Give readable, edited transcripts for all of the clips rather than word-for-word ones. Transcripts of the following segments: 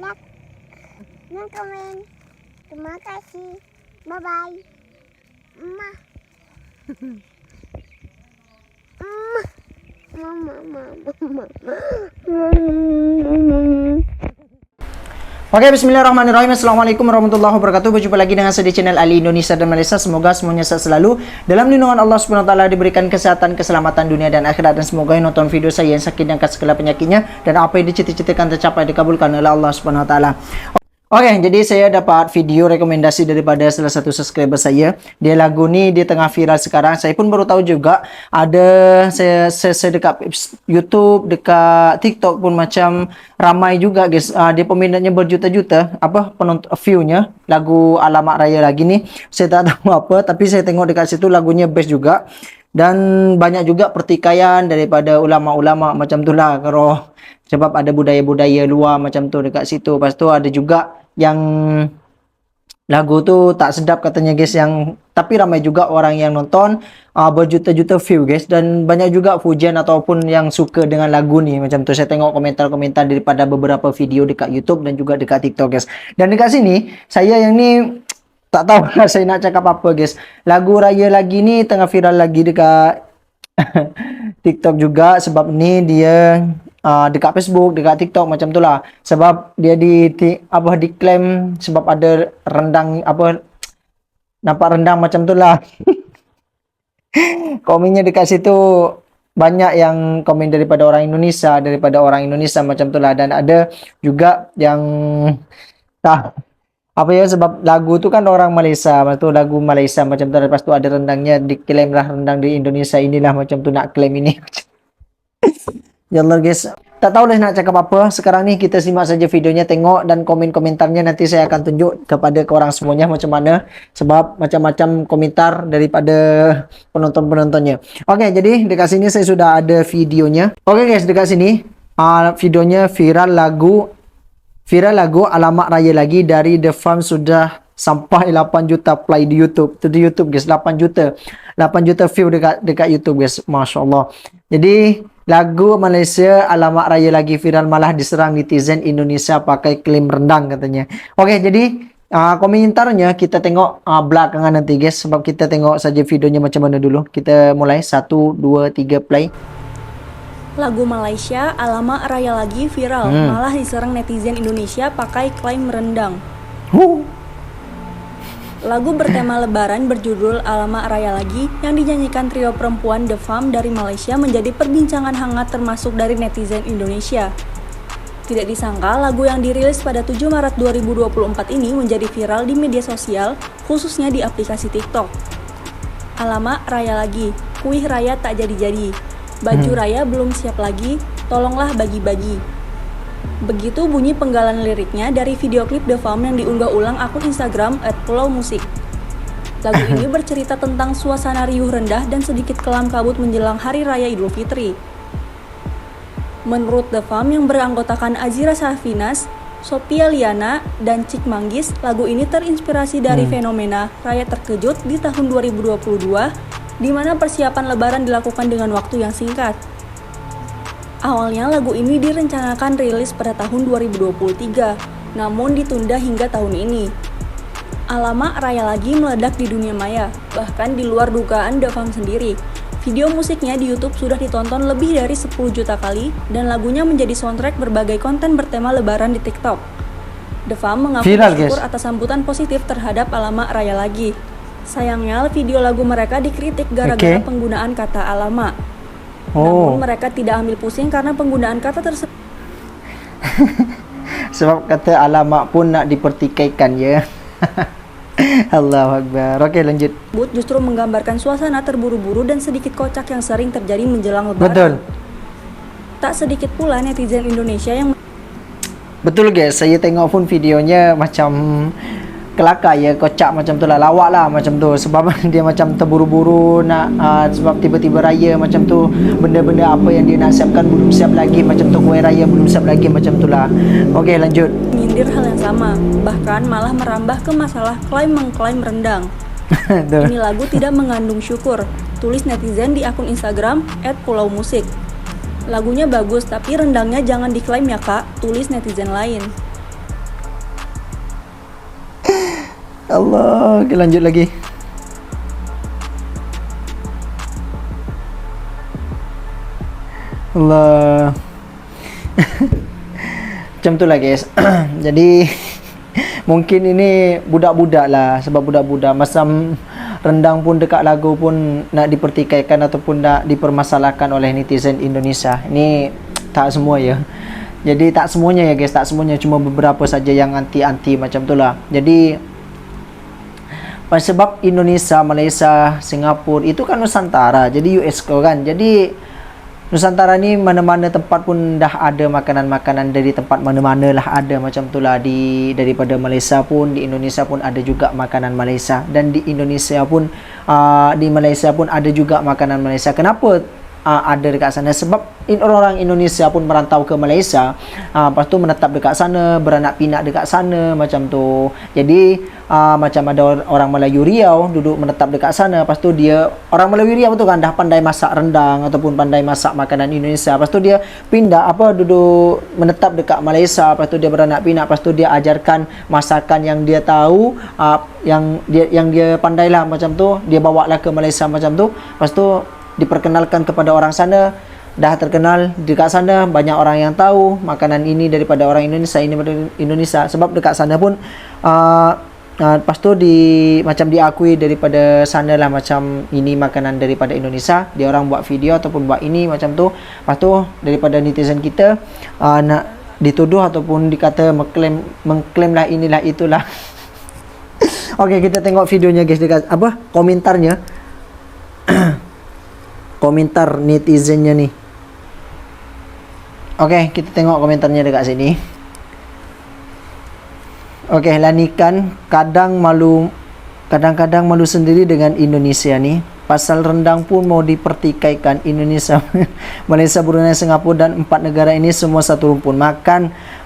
like, dan komen. Terima kasih. Bye-bye. Mama. Oke, bismillahirrahmanirrahim. Assalamualaikum warahmatullahi wabarakatuh. Berjumpa lagi dengan saya di channel Ali Indonesia dan Malaysia. Semoga semuanya sehat selalu. Dalam lindungan Allah Subhanahu wa taala diberikan kesehatan, keselamatan dunia dan akhirat, dan semoga yang nonton video saya yang sakit diangkat segala penyakitnya dan apa yang dicita-citakan tercapai dikabulkan oleh Allah Subhanahu wa taala. Oke, jadi saya dapat video rekomendasi daripada salah satu subscriber saya. Dia lagu ni dia tengah viral sekarang. Saya pun baru tahu juga ada saya dekat YouTube, dekat TikTok pun macam ramai juga guys. Dia peminatnya berjuta-juta, penonton view-nya lagu Alamak Raya lagi ni. Saya tak tahu apa, tapi saya tengok dekat situ lagunya best juga. Dan banyak juga pertikaian daripada ulama-ulama macam tu lah, kalau sebab ada budaya-budaya luar macam tu dekat situ. Lepas tu ada juga yang lagu tu tak sedap katanya guys, yang tapi ramai juga orang yang nonton, berjuta-juta view guys, dan banyak juga pujian ataupun yang suka dengan lagu ni macam tu. Saya tengok komentar-komentar daripada beberapa video dekat YouTube dan juga dekat TikTok guys. Dan dekat sini saya yang ni tak tahu lah saya nak cakap apa guys. Lagu Raya Lagi ni tengah viral lagi dekat TikTok juga, sebab ni dia dekat Facebook, dekat TikTok macam tu lah. Sebab dia diklaim sebab ada rendang nampak rendang macam tu lah. Komennya dekat situ banyak yang komen daripada orang Indonesia macam tu lah. Dan ada juga yang tak sebab lagu tu kan orang Malaysia, lepas tu lagu Malaysia macam tu, lepas tu ada rendangnya, diklaim lah rendang di Indonesia inilah macam tu, nak klaim ini. Ya Allah guys, tak tahu lah nak cakap apa. Sekarang ni kita simak saja videonya, tengok dan komen-komentarnya nanti saya akan tunjuk kepada korang semuanya macam mana, sebab macam-macam komentar daripada penonton-penontonnya. Oke, jadi dekat sini saya sudah ada videonya. Oke guys, dekat sini videonya viral lagu Alamak Raya Lagi dari The Farm sudah sampai 8 juta play di YouTube. Itu di YouTube guys, 8 juta view dekat YouTube guys. Masya Allah. Jadi lagu Malaysia Alamak Raya Lagi viral, malah diserang netizen Indonesia pakai klaim rendang katanya. Oke, jadi komentarnya kita tengok belakangan nanti guys, sebab kita tengok saja videonya macam mana dulu. Kita mulai 1, 2, 3 play. Lagu Malaysia Alamak Raya Lagi viral, malah diserang netizen Indonesia pakai klaim rendang. Lagu bertema lebaran berjudul Alamak Raya Lagi yang dinyanyikan trio perempuan The Farm dari Malaysia menjadi perbincangan hangat termasuk dari netizen Indonesia. Tidak disangka lagu yang dirilis pada 7 Maret 2024 ini menjadi viral di media sosial, khususnya di aplikasi TikTok. Alamak Raya Lagi, kuih raya tak jadi-jadi. Baju raya belum siap lagi, tolonglah bagi-bagi. Begitu bunyi penggalan liriknya dari video klip The Farm yang diunggah ulang akun Instagram @pulaumusik. Lagu ini bercerita tentang suasana riuh rendah dan sedikit kelam kabut menjelang Hari Raya Idul Fitri. Menurut The Farm yang beranggotakan Azira Safinas, Sophia Liana, dan Cik Manggis, lagu ini terinspirasi dari fenomena Raya Terkejut di tahun 2022, di mana persiapan lebaran dilakukan dengan waktu yang singkat. Awalnya lagu ini direncanakan rilis pada tahun 2023, namun ditunda hingga tahun ini. Alamak Raya Lagi meledak di dunia maya, bahkan di luar dugaan The Farm sendiri. Video musiknya di YouTube sudah ditonton lebih dari 10 juta kali, dan lagunya menjadi soundtrack berbagai konten bertema lebaran di TikTok. The Farm mengaku bersyukur atas sambutan positif terhadap Alamak Raya Lagi. Sayangnya video lagu mereka dikritik gara-gara penggunaan kata alamak. Namun mereka tidak ambil pusing karena penggunaan kata tersebut. Sebab kata alamak pun nak dipertikaikan ya. Allahu Akbar. Oke, lanjut. Justru menggambarkan suasana terburu-buru dan sedikit kocak yang sering terjadi menjelang lebaran. Betul. Tak sedikit pula netizen Indonesia yang betul guys, saya tengok pun videonya macam kelakar ya, kocak macam tu lah, lawak lah macam tu. Sebab dia macam terburu-buru nak sebab tiba-tiba raya macam tu, benda-benda apa yang dia nak siapkan belum siap lagi macam tu, kuih raya belum siap lagi macam tu lah. Oke, lanjut. menyindir hal yang sama, bahkan malah merambah ke masalah mengklaim rendang. Ini lagu tidak mengandung syukur, tulis netizen di akun Instagram @pulaumusik. Lagunya bagus tapi rendangnya jangan diklaim ya kak, tulis netizen lain. Allah, okay, lanjut lagi. Allah. Macam tu lah guys. Jadi mungkin ini budak-budak lah. Sebab budak-budak macam rendang pun dekat lagu pun nak dipertikaikan ataupun nak dipermasalahkan oleh netizen Indonesia. Ini tak semua ya. Jadi tak semuanya ya guys, tak semuanya, cuma beberapa saja yang anti-anti macam tu lah. Jadi sebab Indonesia, Malaysia, Singapura itu kan Nusantara, jadi UNESCO kan. Jadi Nusantara ni mana-mana tempat pun dah ada makanan-makanan, dari tempat mana-mana lah ada macam tu lah. Daripada Malaysia pun, di Indonesia pun ada juga makanan Malaysia, dan di Indonesia pun di Malaysia pun ada juga makanan Malaysia. Kenapa ada dekat sana? Sebab orang-orang Indonesia pun merantau ke Malaysia, lepas tu menetap dekat sana, beranak pinak dekat sana macam tu. Jadi macam ada orang Melayu Riau duduk menetap dekat sana, lepas tu dia, orang Melayu Riau tu kan dah pandai masak rendang ataupun pandai masak makanan Indonesia, lepas tu dia pindah duduk menetap dekat Malaysia, lepas tu dia beranak pinak, lepas tu dia ajarkan masakan yang dia tahu, yang dia pandai lah macam tu, dia bawa lah ke Malaysia macam tu, lepas tu diperkenalkan kepada orang sana, dah terkenal dekat sana, banyak orang yang tahu makanan ini daripada orang Indonesia, ini daripada Indonesia. Sebab dekat sana pun lepas tu macam diakui daripada sana lah, macam ini makanan daripada Indonesia, dia orang buat video ataupun buat ini macam tu. Lepas tu daripada netizen kita nak dituduh ataupun dikata mengklaim lah inilah itulah. Okey, kita tengok videonya guys, dekat komentarnya. Komentar netizennya nih. Oke, kita tengok komentarnya dekat sini. Oke, Lanikan kadang-kadang malu sendiri dengan Indonesia nih. Pasal rendang pun mau dipertikaikan Indonesia, Malaysia, Brunei, Singapura dan 4 negara ini semua satu rumpun.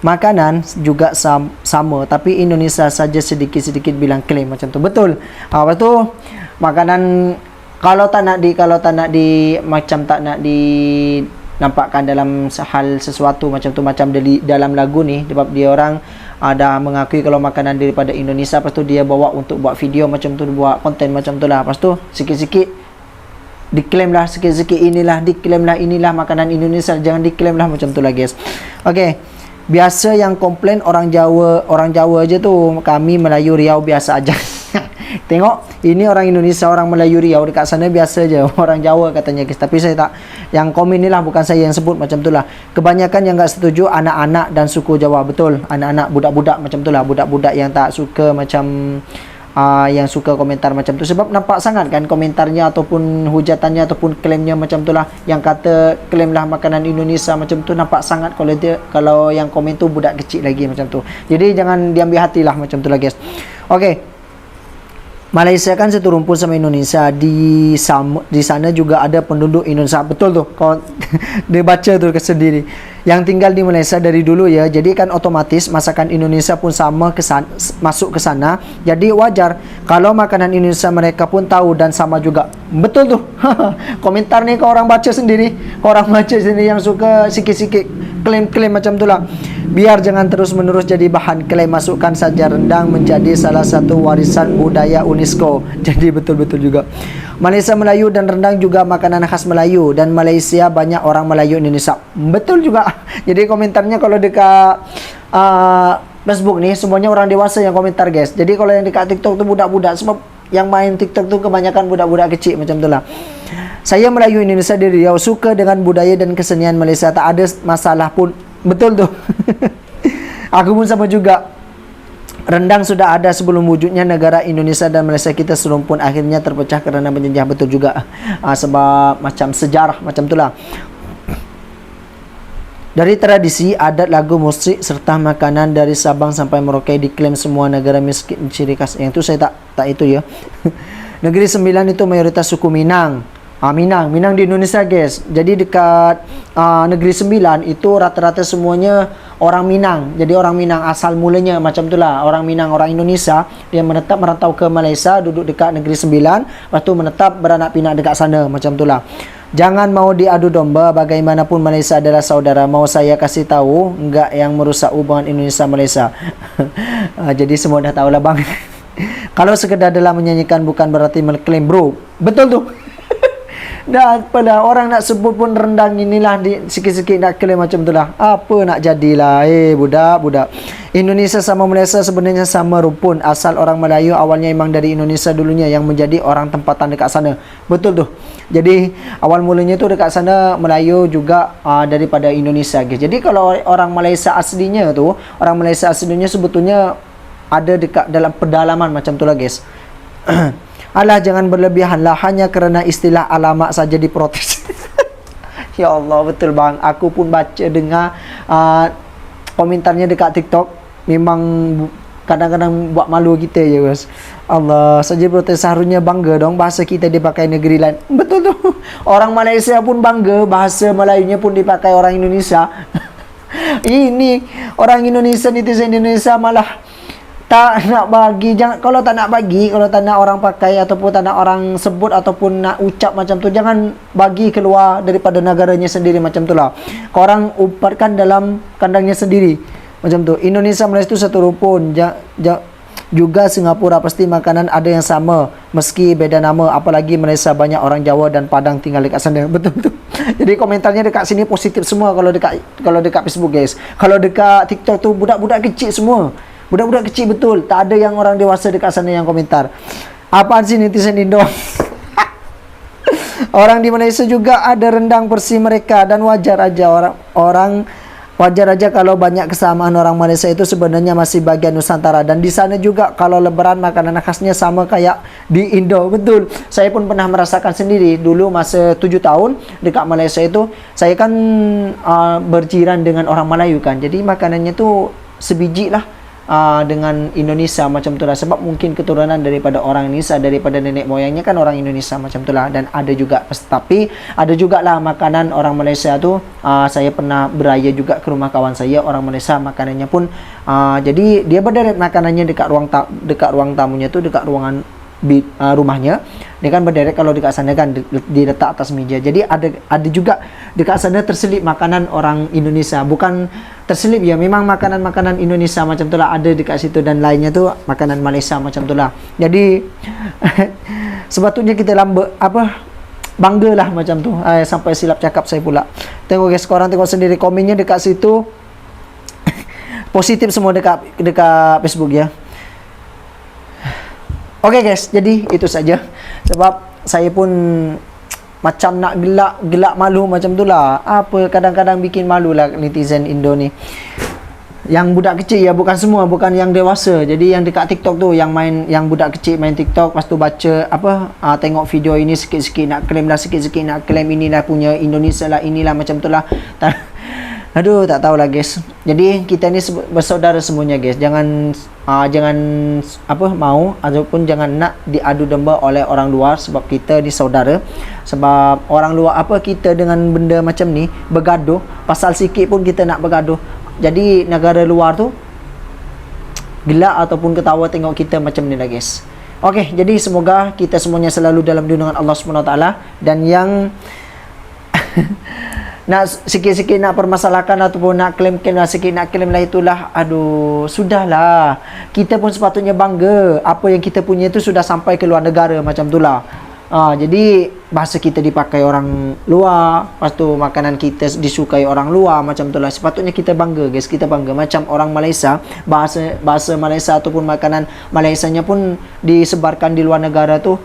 Makanan juga sama, tapi Indonesia saja sedikit-sedikit bilang klaim macam tu. Betul. Lepas tu makanan kalau tak nak nampakkan dalam hal sesuatu macam tu, macam dalam lagu ni, sebab dia orang dah mengakui kalau makanan daripada Indonesia, lepas tu dia bawa untuk buat video macam tu, buat konten macam tu lah. Lepas tu sikit-sikit diklaim lah, sikit-sikit diklaim lah inilah makanan Indonesia, jangan diklaim lah macam tu lah guys. Okey, biasa yang komplain orang Jawa aja tu, kami Melayu Riau biasa aja. Tengok, ini orang Indonesia, orang Melayu Riau dekat sana biasa je, orang Jawa katanya guys. Tapi saya tak, yang komen ni lah, bukan saya yang sebut macam tu lah. Kebanyakan yang tak setuju anak-anak dan suku Jawa. Betul, anak-anak, budak-budak macam tu lah, budak-budak yang tak suka macam yang suka komentar macam tu. Sebab nampak sangat kan komentarnya ataupun hujatannya ataupun klaimnya macam tu lah, yang kata klaim lah makanan Indonesia macam tu, nampak sangat kalau yang komen tu budak kecil lagi macam tu. Jadi jangan diambil hati lah macam tu lah guys. Okey, Malaysia kan satu rumpun sama Indonesia. Di sana juga ada penduduk Indonesia. Betul tu. Kau dia baca tu sendiri. Yang tinggal di Malaysia dari dulu ya. Jadi kan otomatis masakan Indonesia pun sama masuk ke sana. Jadi wajar kalau makanan Indonesia mereka pun tahu dan sama juga. Betul tu. Komentar ni kau orang baca sendiri. Kau orang baca sendiri yang suka sikit-sikit klaim-klaim macam tu lah. Biar jangan terus-menerus jadi bahan klaim, masukkan saja rendang menjadi salah satu warisan budaya UNESCO. Jadi betul-betul juga. Malaysia Melayu dan rendang juga makanan khas Melayu, dan Malaysia banyak orang Melayu Indonesia. Betul juga. Jadi komentarnya kalau dekat Facebook ni semuanya orang dewasa yang komentar guys. Jadi kalau yang dekat TikTok tu budak-budak, sebab yang main TikTok tu kebanyakan budak-budak kecil macam tu lah. Saya Melayu Indonesia dari Riau, suka dengan budaya dan kesenian Malaysia, tak ada masalah pun. Betul tu. Aku pun sama juga. Rendang sudah ada sebelum wujudnya negara Indonesia dan Malaysia kita serumpun, akhirnya terpecah kerana penjajah. Betul juga. Sebab macam sejarah macam itulah. Dari tradisi, adat, lagu, musik serta makanan dari Sabang sampai Merauke diklaim semua negara miskin ciri khas. Yang itu saya tak itu ya. Negeri Sembilan itu mayoritas suku Minang. Minang di Indonesia guys. Jadi dekat Negeri Sembilan itu rata-rata semuanya orang Minang. Jadi orang Minang asal mulanya macam itulah. Orang Minang, orang Indonesia yang menetap merantau ke Malaysia, duduk dekat Negeri Sembilan, lepas tu menetap beranak pinak dekat sana macam itulah. Jangan mau diadu domba, bagaimanapun Malaysia adalah saudara. Mau saya kasih tahu, enggak yang merusak hubungan Indonesia Malaysia. Jadi semua dah tahulah bang. Kalau sekedar dalam menyanyikan bukan berarti mengklaim, bro. Betul tuh. Dah apalah orang nak sebut pun rendang inilah sikit-sikit nak klaim macam tu lah. Apa nak jadilah budak-budak. Indonesia sama Malaysia sebenarnya sama rumpun. Asal orang Melayu awalnya memang dari Indonesia dulunya yang menjadi orang tempatan dekat sana. Betul tuh. Jadi awal mulanya tu dekat sana Melayu juga daripada Indonesia guys. Jadi kalau orang Malaysia aslinya tu, orang Malaysia aslinya sebetulnya ada dekat dalam pedalaman macam tu lah guys. Alah jangan berlebihan lah, hanya kerana istilah alamak saja diprotes. Ya Allah, betul bang. Aku pun baca dengar komentarnya dekat TikTok. Memang kadang-kadang buat malu kita je guys. Allah, saja protes. Seharusnya bangga dong bahasa kita dipakai negeri lain. Betul tu. Orang Malaysia pun bangga bahasa Melayunya pun dipakai orang Indonesia. Ini orang Indonesia, netizen Indonesia malah tak nak bagi. Jangan, kalau tak nak bagi, kalau tak nak orang pakai ataupun tak nak orang sebut ataupun nak ucap macam tu, jangan bagi keluar daripada negaranya sendiri macam tu lah. Korang umpatkan dalam kandangnya sendiri macam tu. Indonesia Malaysia tu satu rumpun. Juga Singapura pasti makanan ada yang sama meski beda nama. Apalagi Malaysia banyak orang Jawa dan Padang tinggal dekat sana. Betul tu. Jadi komentarnya dekat sini positif semua kalau dekat Facebook guys. Kalau dekat TikTok tu budak-budak kecil semua. Budak-budak kecil betul. Tak ada yang orang dewasa dekat sana yang komentar. Apaan sih netizen Indo? Orang di Malaysia juga ada rendang versi mereka dan wajar aja wajar aja kalau banyak kesamaan. Orang Malaysia itu sebenarnya masih bagian Nusantara dan di sana juga kalau lebaran makanan khasnya sama kayak di Indo. Betul. Saya pun pernah merasakan sendiri dulu masa 7 tahun dekat Malaysia itu. Saya kan berjiran dengan orang Melayu kan. Jadi makanannya tu sebiji lah dengan Indonesia macam tu lah. Sebab mungkin keturunan daripada orang Indonesia, daripada nenek moyangnya kan orang Indonesia macam tu lah. Dan ada juga, tapi ada jugalah makanan orang Malaysia tu. Saya pernah beraya juga ke rumah kawan saya orang Malaysia, makanannya pun jadi dia berderet makanannya dekat ruang tamunya tu, dekat ruangan rumahnya. Dia kan berderet, kalau dekat sana kan diletak atas meja. Jadi ada juga dekat sana terselip makanan orang Indonesia. Bukan terselip ya, memang makanan-makanan Indonesia macam tu lah ada dekat situ, dan lainnya tu makanan Malaysia macam tu lah. Jadi sebetulnya kita bangga lah macam tu. Sampai silap cakap saya pula. Tengok guys, korang tengok sendiri komennya dekat situ. Positif semua dekat Facebook ya. Oke guys, jadi itu saja. Sebab saya pun macam nak gelak malu macam tu lah. Apa kadang-kadang bikin malu lah netizen Indo ni. Yang budak kecil ya, bukan semua, bukan yang dewasa. Jadi yang dekat TikTok tu, yang budak kecil main TikTok, lepas tu baca tengok video ini sikit-sikit nak claim lah, sikit-sikit nak claim inilah punya Indonesia lah, inilah macam tu lah. Aduh, tak tahulah guys. Jadi kita ni bersaudara semuanya guys. Jangan mau ataupun jangan nak diadu domba oleh orang luar, sebab kita ni saudara. Sebab orang luar kita dengan benda macam ni bergaduh, pasal sikit pun kita nak bergaduh. Jadi negara luar tu gelak ataupun ketawa tengok kita macam ni lah guys. Okey, jadi semoga kita semuanya selalu dalam lindungan Allah SWT. Dan yang nak sikit-sikit nak permasalahkan ataupun nak klaim lah, sikit nak klaim lah, itulah aduh, sudahlah. Kita pun sepatutnya bangga apa yang kita punya itu sudah sampai ke luar negara macam itulah. Jadi bahasa kita dipakai orang luar, lepas tu makanan kita disukai orang luar macam itulah. Sepatutnya kita bangga guys, kita bangga. Macam orang Malaysia, bahasa Malaysia ataupun makanan Malaysianya pun disebarkan di luar negara tu,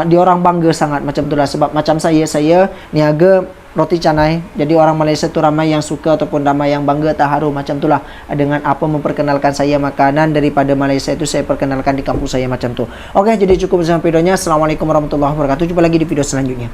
dia orang bangga sangat macam itulah. Sebab macam saya niaga roti canai. Jadi orang Malaysia tu ramai yang suka ataupun ramai yang bangga, terharu macam itulah dengan apa memperkenalkan saya makanan daripada Malaysia itu, saya perkenalkan di kampung saya macam tu. Oke, jadi cukup sampai videonya. Assalamualaikum warahmatullahi wabarakatuh. Jumpa lagi di video selanjutnya.